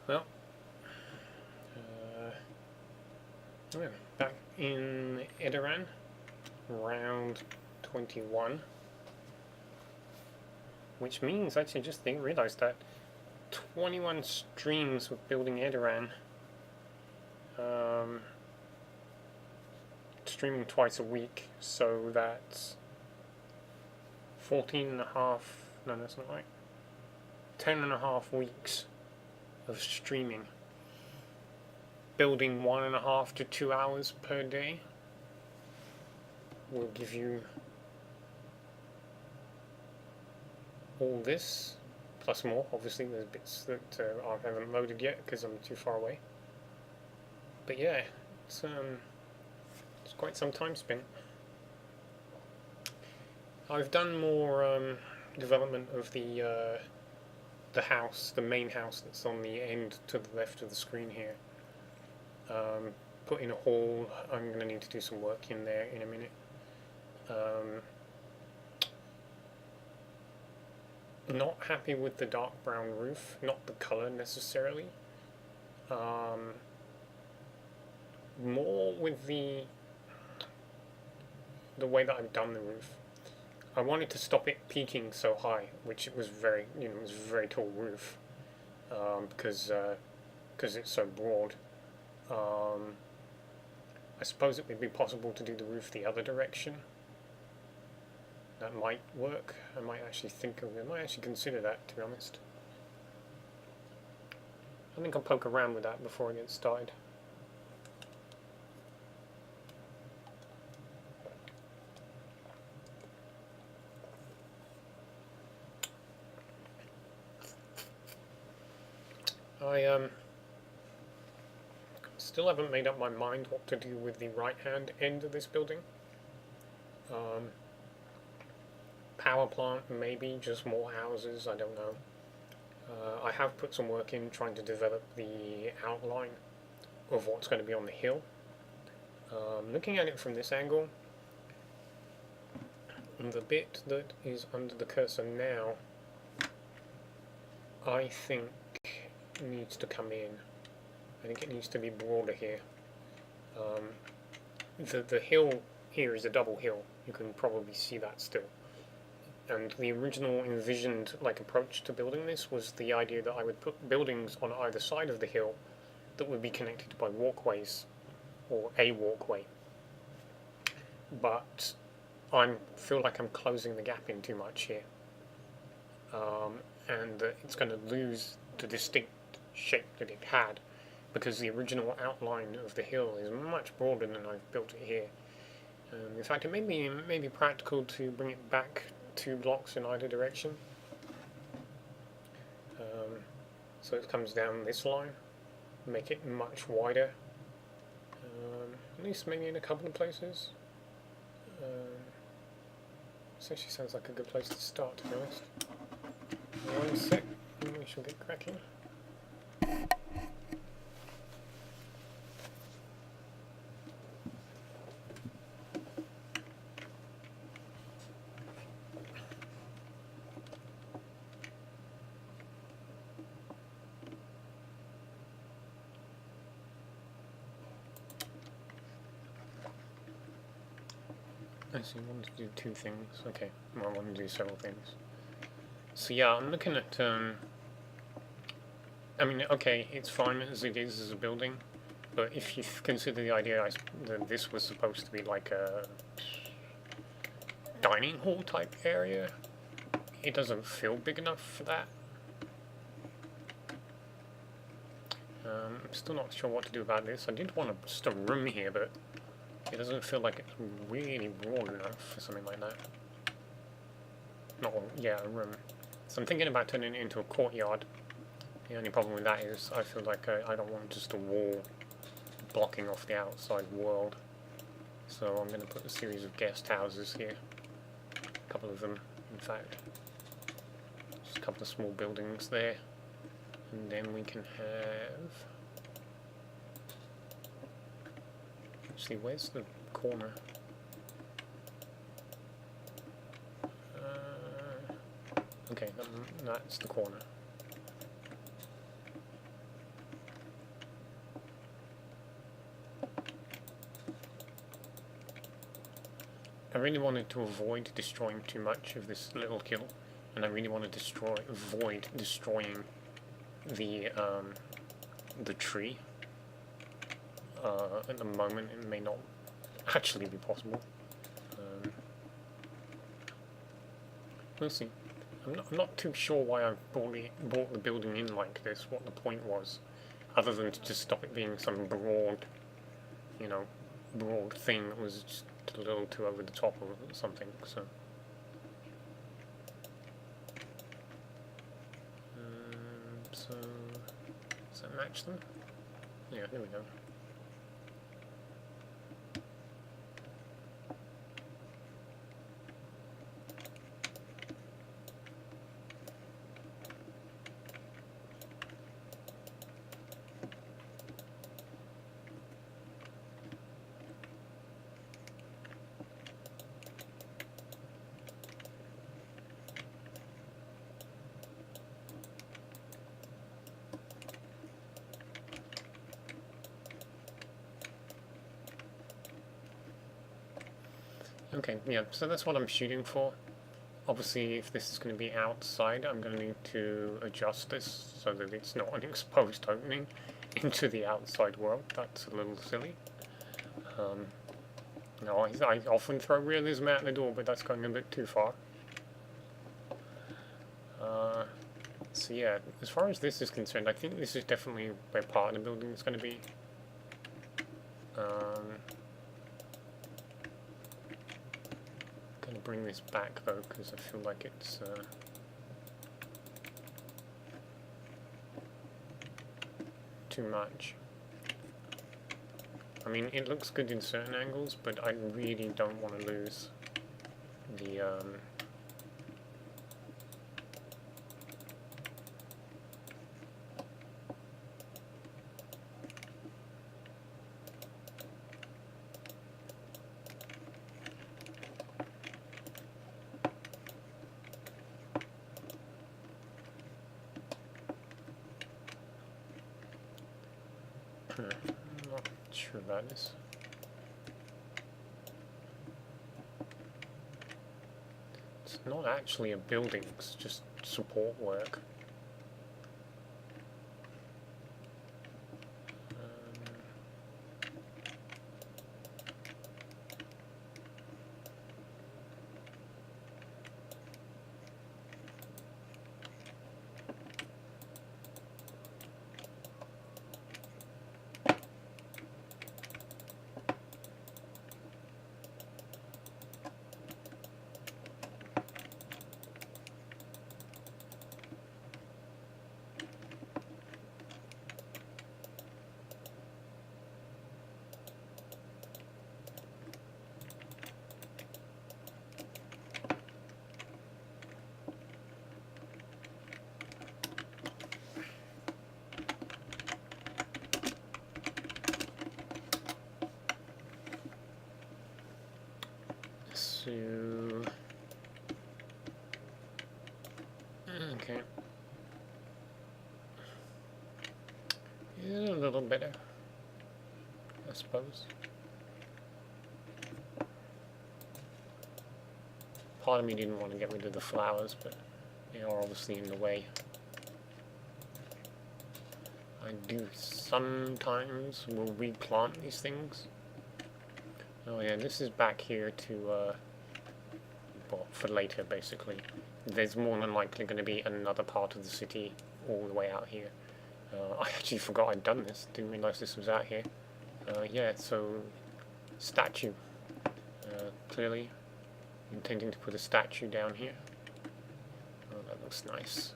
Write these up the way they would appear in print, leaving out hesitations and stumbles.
Well, yeah, back in Edorahn, round 21, which means, actually just realised that 21 streams with building Edorahn, streaming twice a week, so that's 14 and a half, no that's not right, 10 and a half weeks of streaming. Building 1.5 to 2 hours per day will give you all this, plus more. Obviously there's bits that I haven't loaded yet because I'm too far away. But yeah, it's quite some time spent. I've done more development of the house, the main house that's on the end to the left of the screen here. Put in a hall. I'm going to need to do some work in there in a minute. Not happy with the dark brown roof, not the colour necessarily. More with the way that I've done the roof. I wanted to stop it peaking so high, which it was very, it was a very tall roof, because it's so broad. I suppose it would be possible to do the roof the other direction. That might work. I might actually consider that, to be honest. I think I'll poke around with that before I get started. I still haven't made up my mind what to do with the right-hand end of this building. Power plant, maybe, just more houses, I don't know. I have put some work in trying to develop the outline of what's going to be on the hill. Looking at it from this angle, the bit that is under the cursor now, I think needs to come in. I think it needs to be broader here. The hill here is a double hill. You can probably see that still. And the original envisioned approach to building this was the idea that I would put buildings on either side of the hill that would be connected by walkways, or a walkway. But I feel like I'm closing the gap in too much here, and it's going to lose the distinct shape that it had, because the original outline of the hill is much broader than I've built it here. In fact, it may be practical to bring it back 2 blocks in either direction. So it comes down this line, make it much wider, at least maybe in a couple of places. This actually sounds like a good place to start, to be honest. One sec, and we shall get cracking. Actually, I want to do 2 things. Okay, well, I want to do several things. So yeah, I'm looking at, I mean, okay, it's fine as it is as a building, but if you consider the idea that this was supposed to be like a dining hall type area, it doesn't feel big enough for that. I'm still not sure what to do about this. I did want just a room here, but it doesn't feel like it's really broad enough for something like that. Yeah, a room. So I'm thinking about turning it into a courtyard. The only problem with that is I feel like I don't want just a wall blocking off the outside world. So I'm going to put a series of guest houses here. A couple of them, in fact. Just a couple of small buildings there. And then we can have... Actually, where's the corner? Okay, that's the corner. I really wanted to avoid destroying too much of this little kill, and I really want to avoid destroying the tree. At the moment, it may not actually be possible. We'll see. I'm not too sure why I brought the building in like this, what the point was, other than to just stop it being some broad, you know, broad thing that was just a little too over the top or something, so. So, does that match them? Yeah, there we go. Okay, yeah, so that's what I'm shooting for. Obviously, if this is going to be outside, I'm going to need to adjust this so that it's not an exposed opening into the outside world. That's a little silly. No, I often throw realism out the door, but that's going a bit too far. So yeah, as far as this is concerned, I think this is definitely where part of the building is going to be. Going to bring this back though, because I feel like it's too much. I mean, it looks good in certain angles, but I really don't want to lose the I'm not sure about this. It's not actually a building, it's just support work. Okay. Yeah, a little better, I suppose. Part of me didn't want to get rid of the flowers, but they are obviously in the way. I do sometimes will replant these things. Oh yeah, this is back here to, well, for later basically. There's more than likely going to be another part of the city all the way out here. I actually forgot I'd done this, didn't realise this was out here. Yeah, so, statue. Clearly intending to put a statue down here. Oh, that looks nice.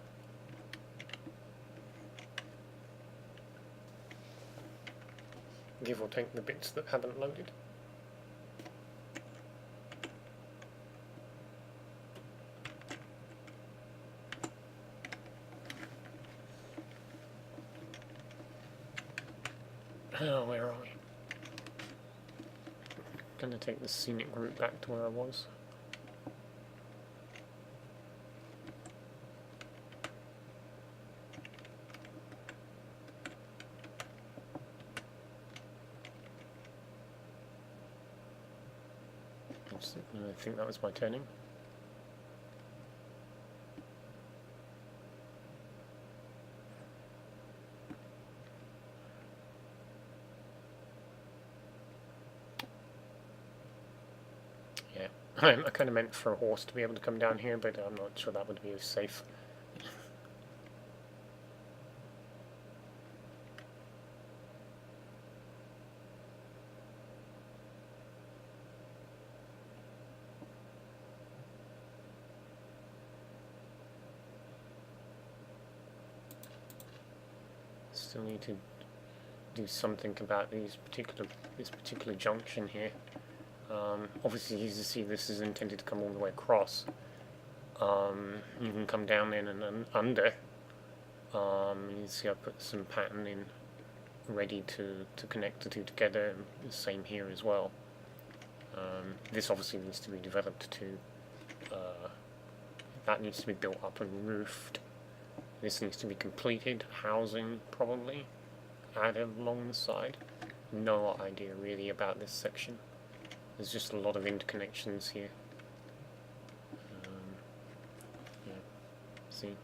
Give or take the bits that haven't loaded. Oh, where are we? Gonna take the scenic route back to where I was. Oops, I think that was my turning. Yeah, I kind of meant for a horse to be able to come down here, but I'm not sure that would be as safe. Still need to do something about this particular junction here. Obviously, as you see, this is intended to come all the way across. You can come down in and under. You see, I put some pattern in, ready to connect the two together. The same here as well. This obviously needs to be developed too. That needs to be built up and roofed. This needs to be completed, housing probably, added along the side. No idea really about this section. There's just a lot of interconnections here. Yeah, see,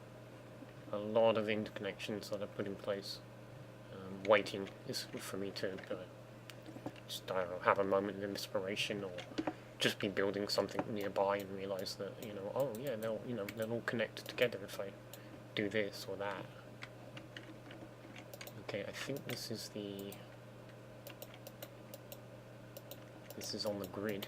a lot of interconnections that are put in place. Waiting is for me to just have a moment of inspiration, or just be building something nearby and realize that oh yeah, they'll all connect together if I do this or that. Okay, I think this is on the grid.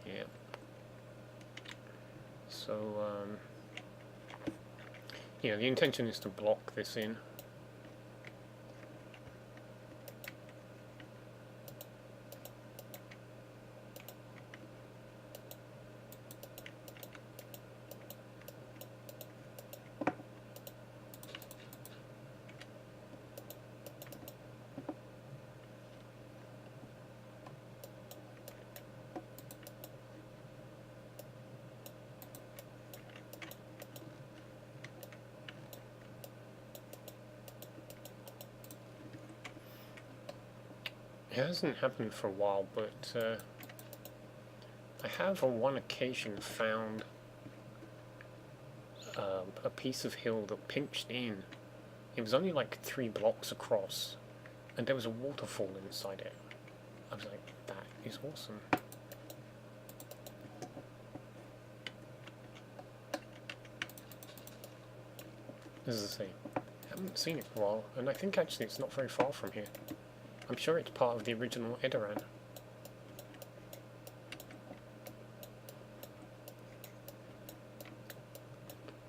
Yeah. So yeah, the intention is to block this in. It hasn't happened for a while, but I have on one occasion found a piece of hill that pinched in. It was only like 3 blocks across, and there was a waterfall inside it. I was like, that is awesome. As I say, I haven't seen it for a while, and I think actually it's not very far from here. I'm sure it's part of the original Edorahn.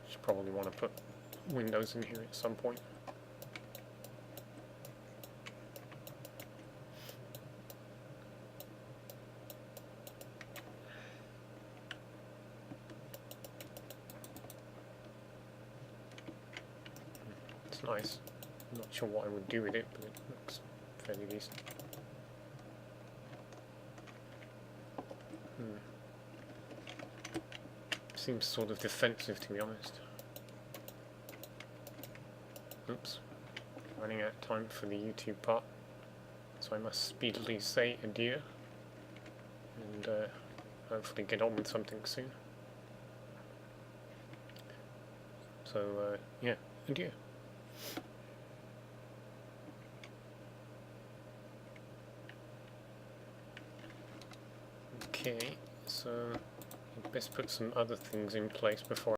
Should probably want to put windows in here at some point. It's nice. I'm not sure what I would do with it, but it looks fairly decent. Seems sort of defensive, to be honest. Oops. Running out of time for the YouTube part. So I must speedily say adieu. And hopefully get on with something soon. So, yeah, adieu. Okay, so I'd best put some other things in place before